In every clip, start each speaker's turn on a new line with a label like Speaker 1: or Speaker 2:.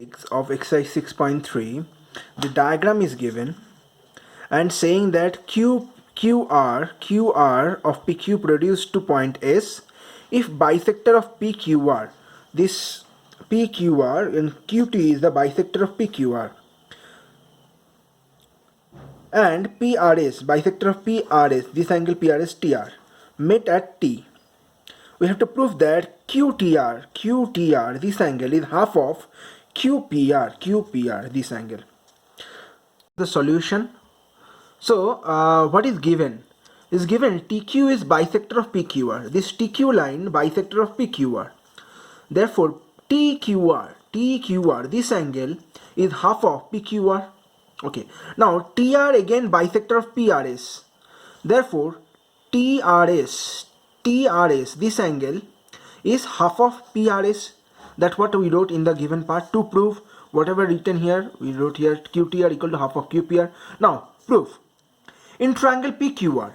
Speaker 1: 6 of exercise 6.3, the diagram is given and saying that QR of PQ produced to point S if bisector of PQR, this PQR and QT is the bisector of PQR, and PRS, bisector of PRS, this angle PRS TR, met at T. We have to prove that QTR, this angle is half of QPR, this angle. The solution. So, what is given? Is given TQ is bisector of PQR. This TQ line bisector of PQR. Therefore, TQR, this angle is half of PQR. Okay. Now, TR again bisector of PRS. Therefore, TRS, this angle is half of PRS. That's what we wrote in the given part. To prove whatever written here, we wrote here QTR equal to half of QPR. Now, proof. In triangle PQR,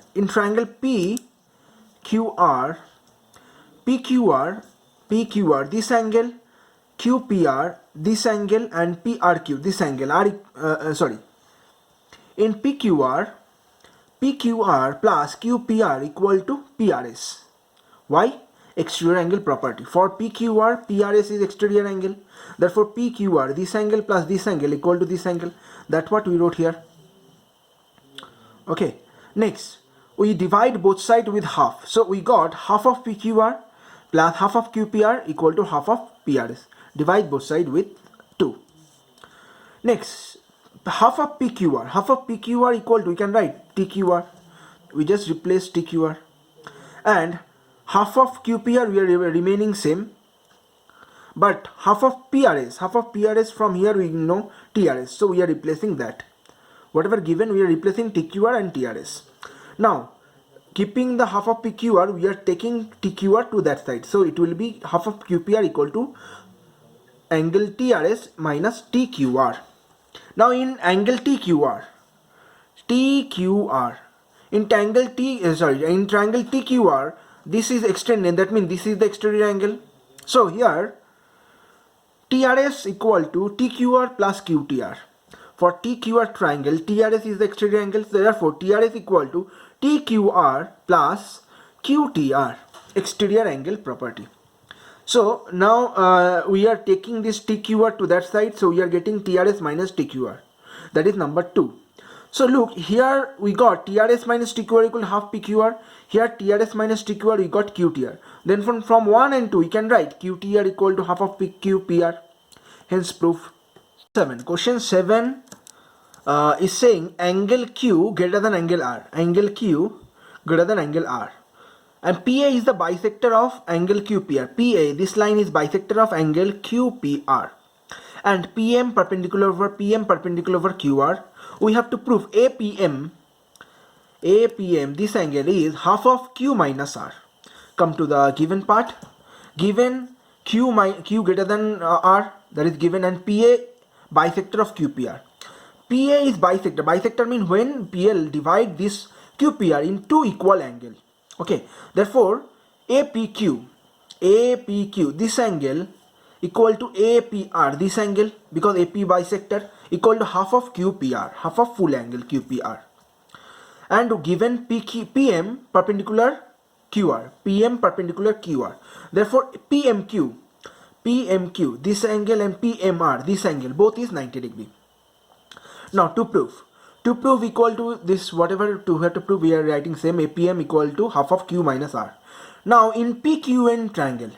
Speaker 1: PQR, this angle, QPR, this angle, and PRQ, this angle are, in PQR plus QPR equal to PRS. Why? Exterior angle property. For PQR, PRS is exterior angle. Therefore, PQR, this angle plus this angle equal to this angle. That's what we wrote here. Okay. Next, we divide both sides with half. So, we got half of PQR plus half of QPR equal to half of PRS. Divide both sides with 2. Next, half of PQR equal to, we can write TQR. We just replace TQR. And half of QPR we are remaining same. But half of PRS from here we know TRS. So we are replacing that. Whatever given, we are replacing TQR and TRS. Now, keeping the half of PQR, we are taking TQR to that side. So it will be half of QPR equal to angle TRS minus TQR. Now in angle TQR, in triangle TQR, this is extended. That means this is the exterior angle. So here, TRS equal to TQR plus QTR. For TQR triangle, TRS is the exterior angle. So therefore, TRS equal to TQR plus QTR, exterior angle property. So now we are taking this TQR to that side. So we are getting TRS minus TQR. That is number 2. So look, here we got TRS minus TQR equal to half PQR. Here TRS minus TQR we got QTR. Then from 1 and 2 we can write QTR equal to half of QPR. Hence proof. 7. Question 7 is saying angle Q greater than angle R. Angle Q greater than angle R. And PA is the bisector of angle QPR. PA, this line is bisector of angle QPR. And PM perpendicular over QR. We have to prove APM, this angle is half of Q minus R. Come to the given part. Given Q greater than R, that is given, and PA bisector of QPR. PA is bisector. Bisector means when PL divide this QPR in two equal angles. Okay. Therefore, APQ, this angle equal to APR, this angle, because AP bisector, equal to half of QPR, half of full angle QPR. And given PM perpendicular QR, Therefore, PMQ, this angle, and PMR, this angle, both is 90 degree. Now to prove equal to this, whatever to have to prove, we are writing same APM equal to half of Q minus R. Now in PQM triangle,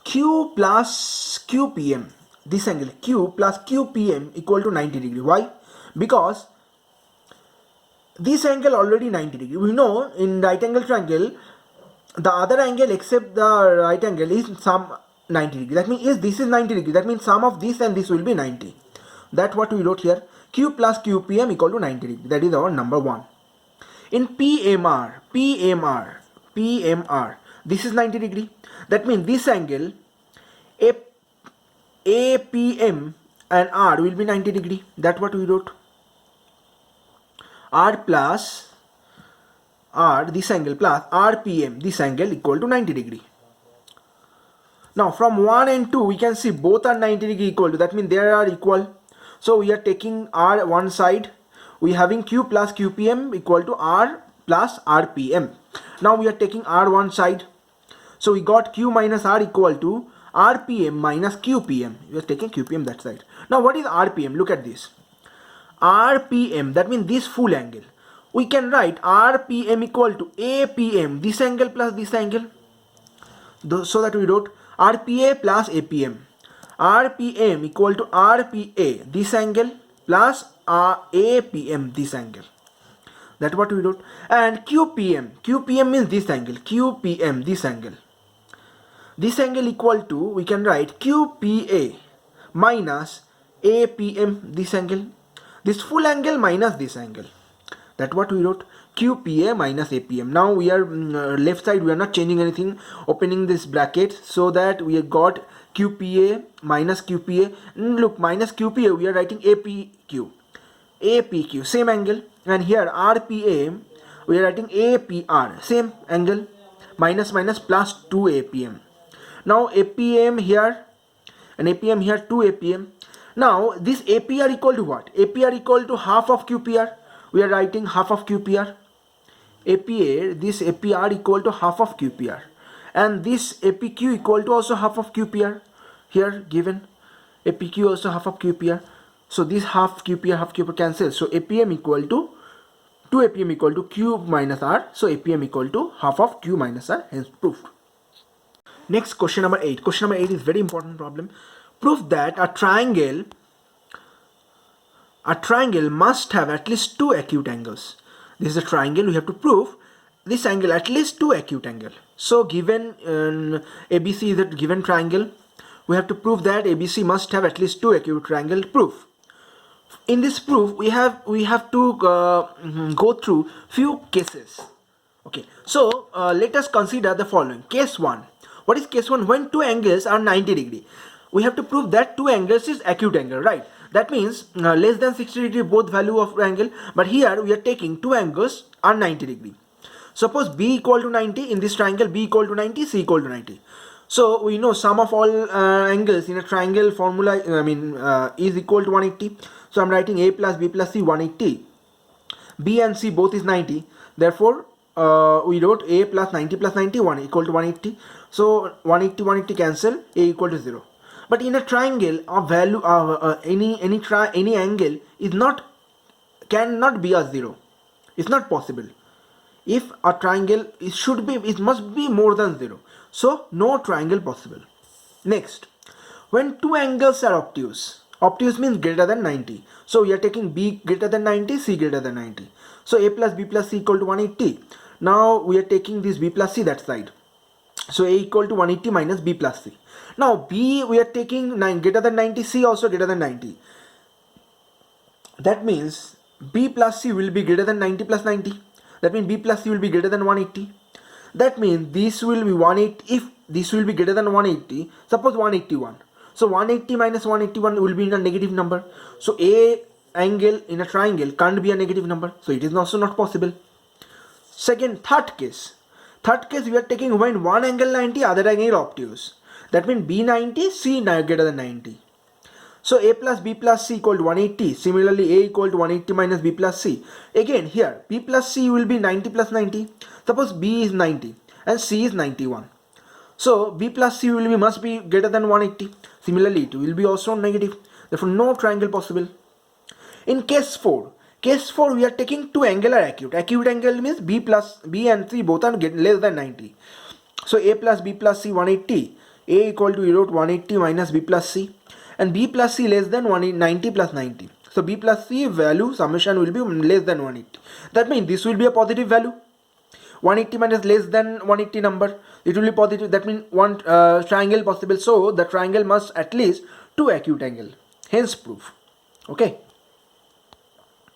Speaker 1: Q plus QPM, this angle Q plus QPM equal to 90 degree. Why? Because this angle already 90 degree. We know in right angle triangle, the other angle except the right angle is some 90 degree. That means this is 90 degree. That means sum of this and this will be 90. That's what we wrote here. Q plus QPM equal to 90 degree. That is our number 1. In PMR, this is 90 degree. That means this angle APM and R will be 90 degree. That's what we wrote. R plus R, this angle, plus RPM, this angle equal to 90 degree. Now from 1 and 2 we can see both are 90 degree equal to, that means they are equal. So we are taking R one side, we having Q plus QPM equal to R plus RPM. Now we are taking R one side, so we got Q minus R equal to RPM minus QPM. We are taking QPM that side. Now what is RPM? Look at this. RPM, that means this full angle. We can write RPM equal to APM, this angle plus this angle. So that we wrote RPA plus APM. RPM equal to RPA, this angle, plus APM, this angle. That's what we wrote. And QPM means this angle, QPM, this angle. This angle equal to, we can write QPA minus APM, this angle. This full angle minus this angle. That's what we wrote. QPA minus APM. Now we are left side, we are not changing anything, opening this bracket, so that we have got QPA minus QPA. Look, minus QPA we are writing APQ, same angle. And here RPA we are writing APR, same angle, minus minus plus 2 APM. Now APM here and APM here, 2 APM. Now this APR equal to what? APR equal to half of QPR. We are writing half of QPR. APA, this APR equal to half of QPR, and this APQ equal to also half of QPR. Here given APQ also half of QPR. So this half QPR cancels. So APM equal to 2 APM equal to Q minus R. So APM equal to half of Q minus R. Hence proved. Next, question number 8. Question number 8 is very important problem. Prove that a triangle must have at least 2 acute angles. This is a triangle, we have to prove this angle at least 2 acute angle. So given ABC is a given triangle, we have to prove that ABC must have at least 2 acute triangle. Proof. In this proof we have to go through few cases. Okay, so let us consider the following. Case 1. What is case 1? When 2 angles are 90 degree. We have to prove that 2 angles is acute angle, right? That means less than 60 degree both value of angle, but here we are taking 2 angles are 90 degree. Suppose B equal to 90 in this triangle, B equal to 90, C equal to 90. So we know sum of all angles in a triangle formula is equal to 180. So I'm writing A plus B plus C 180. B and C both is 90. Therefore we wrote A plus 90 plus 90 1 equal to 180. So 180 cancel, A equal to 0. But in a triangle, a value any angle is cannot be a 0. It's not possible. If a triangle it must be more than 0. So no triangle possible. Next, when 2 angles are obtuse means greater than 90. So we are taking B greater than 90, C greater than 90. So A plus B plus C equal to 180. Now we are taking this B plus C that side. So A equal to 180 minus B plus C. Now B we are taking greater than 90, C also greater than 90. That means B plus C will be greater than 90 plus 90. That means B plus C will be greater than 180. That means this will be 180. If this will be greater than 180, suppose 181. So 180 minus 181 will be in a negative number. So A angle in a triangle can't be a negative number. So it is also not possible. Third case we are taking when one angle 90, other angle obtuse. That means B 90, C greater than 90. So A plus B plus C equal to 180. Similarly, A equal to 180 minus B plus C. Again here, B plus C will be 90 plus 90. Suppose B is 90 and C is 91. So B plus C must be greater than 180. Similarly, it will be also negative. Therefore, no triangle possible. In case 4 we are taking 2 angular acute. Acute angle means B and C both are less than 90. So A plus B plus C 180. A equal to 180 minus B plus C. And B plus C less than 190 plus 90. So B plus C value summation will be less than 180. That means this will be a positive value. 180 minus less than 180 number, it will be positive. That means one triangle possible. So the triangle must at least 2 acute angle. Hence proof. Okay.